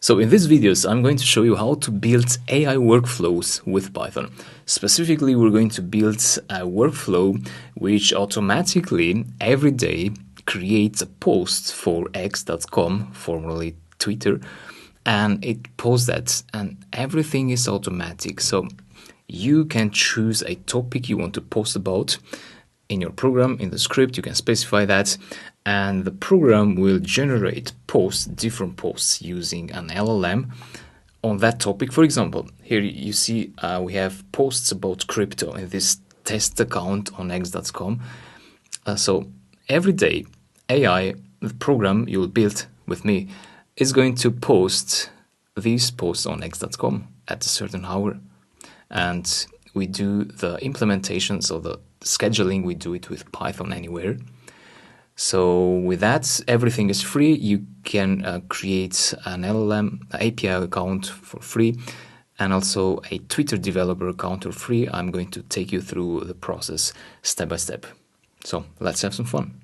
So in these videos, I'm going to show you how to build AI workflows with Python. Specifically, we're going to build a workflow which automatically every day creates a post for x.com, formerly Twitter, and it posts that, and everything is automatic. So you can choose a topic you want to post about. In your program, in the script, you can specify that, and the program will generate different posts using an LLM on that topic. For example, here you see we have posts about crypto in this test account on x.com. So every day, AI, the program you will build with me, is going to post these posts on x.com at a certain hour. And we do the implementation, so the scheduling, we do it with Python Anywhere. So with that, everything is free. You can create an LLM API account for free, and also a Twitter developer account for free. I'm going to take you through the process step by step. So let's have some fun.